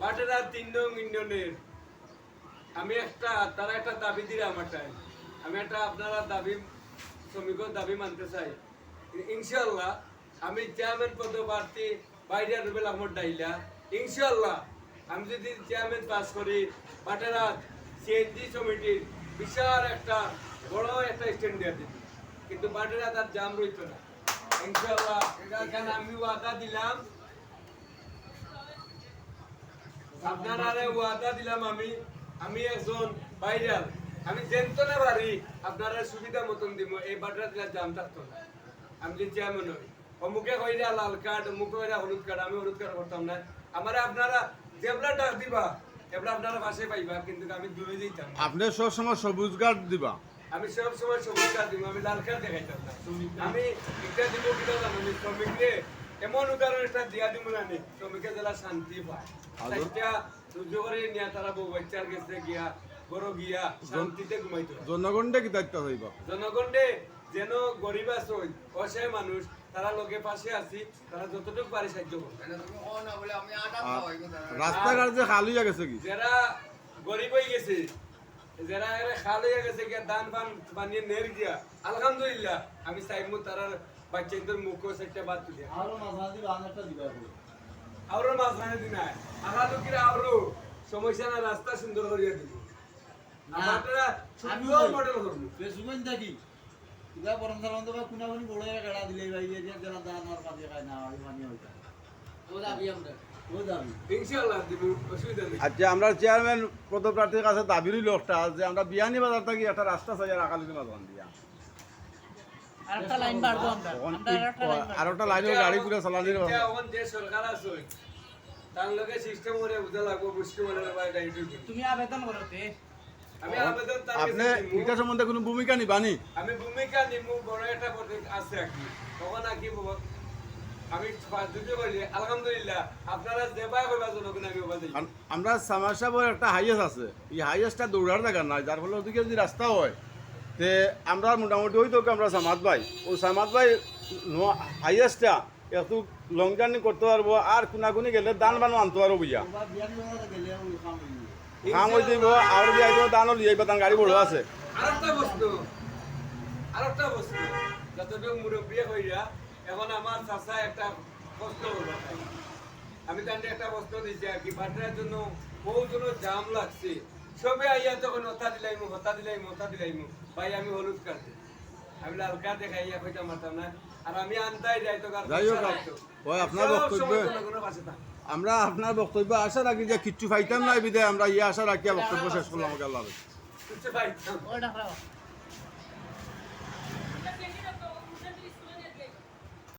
বাটেরা 3 নং ইউনিয়নের আমি তারা একটা দাবি দিলে আমারটাই আমি একটা আপনারা দাবি শ্রমিকের দাবি মানতে চাই ইনশাআল্লাহ আমি চেয়ারম্যান পদপ্রার্থী বাইরে রুবেল আহমদ ডাইলা ইনশাআল্লাহ আমি যদি চেয়ারম্যান পাস করি বাটেরা সিএনজি কমিটির বিশাল একটা বড় একটা স্ট্যান্ড দিয়ে দিই কিন্তু বাটেরা তার জাম রইত না ইনশাআল্লাহ এখানে আমি ওয়াদা দিলাম আপনারা ওয়াদা দিলাম আমি একজন বাইরাল আমি জেনতনে বাড়ি আপনারা সুবিধা মতন দিব এই বাটরা দিলা জাম থাকতো না আমি যে চেয়ারম্যান হই অমুকে কইরা লাল কার্ড অমুকে কইরা হলুদ কার্ড আমি হলুদ কার্ড করতাম না আমারে আপনারা যেবলা ডাক দিবা এবলা আপনারা পাশে পাইবা কিন্তু আমি দূরে যাইতাম আপনি সব সময় সবুজ কার্ড দিবা আমি সব সময় সবুজ কার্ড দিব আমি লাল কার্ড দেখাইতাম না আমি একটা দিব কিনা জানি শ্রমিকরে এমন উদাহরণ একটা দিয়া দিব না শ্রমিকের জেলা শান্তি পায় একটা সহ্য করে নিয়ে তারা বউ বাচ্চার কাছে গিয়া বড় গিয়া শান্তিতে ঘুমাইতো জনগণকে কি দায়িত্ব হইব জনগণে যেন গরিব আছে অসহায় মানুষ তারা লোকে পাশে আছি তারা যতটুকু পারে সাহায্য করবে রাস্তাঘাট যে খালি হয়ে গেছে কি যারা গরিব হয়ে গেছে যারা খাল হয়ে গেছে গিয়া দান বান বানিয়ে নের গিয়া আলহামদুলিল্লাহ আমি চাইমু তারা বাচ্চাদের মুখ সেটা বাদ তুলে আরো মাঝখানে দিন আঘা লোকের আরো সমস্যা না রাস্তা সুন্দর করিয়া দিব আপনারা সুন্দর মডেল করবো ফেসবুক দেখি ইদা পরমসালন্ত বা কুনাকুনি বড় একটা গাড়া দিলে ভাই যে যারা দান আর পাতে খায় না আমি মানি হইতা ও দাবি আমরা ও দাবি ইনশাআল্লাহ দিব অসুবিধা নেই আচ্ছা আমরা চেয়ারম্যান পদপ্রার্থীর কাছে দাবি রইল একটা যে আমরা বিয়ানি বাজার থেকে একটা রাস্তা চাই রাখালিতে মাঝখান দিয়া আরেকটা লাইন বাড়বো আমরা আর একটা লাইনের গাড়ি পুরো চালানির এখন যে সরকার আছে তার লগে সিস্টেম করে বুঝা লাগবো বুঝতে বলে ভাই ডাইরেক্ট তুমি আবেদন করো তে আমি আবেদন তার আপনি এটা সম্বন্ধে কোনো ভূমিকা নিবানি আমি ভূমিকা নিমু বড় একটা আছে আর কি তখন আর কি আমি যদি বলি আলহামদুলিল্লাহ আপনারা যেভাবে কইবা জনগণ আমি ওবা যাই আমরা সামাসাবর একটা হাইয়েস্ট আছে এই হাইয়েস্টটা দৌড়ার জায়গা নাই যার ফলে ওদিকে যদি রাস্তা হয় তে আমরা মোটামুটি ওই তো আমরা সামাদ ভাই ওই সামাদ ভাই হাইয়েস্টটা একটু লং জার্নি করতে পারবো আর কোনাকুনি গেলে দান বানো আনতে পারবো বুঝা কাম হয়ে যাব আর যাই দিব দানও লিয়ে যাইবা গাড়ি বড় আছে আরেকটা বস্তু যতটুকু মুরব্বী হইয়া এখন আমার চাচা একটা প্রশ্ন করবো আমি তাদের একটা প্রশ্ন দিচ্ছি আর কি বাটার জন্য বহুজন জাম লাগছে সবে আইয়া তখন হতা দিলাইমু ভাই আমি হলুদ কার্ড আমি লাল কার্ড দেখাইয়া কইতাম মারতাম না আর আমি আনতাই যাইতো যাই হোক ওই আপনার বক্তব্য আমরা আপনার বক্তব্য আশা রাখি যে কিচ্ছু পাইতাম না বিদায় আমরা ইয়ে আশা রাখি বক্তব্য শেষ করলাম আল্লাহ কিছু পাইতাম ওটা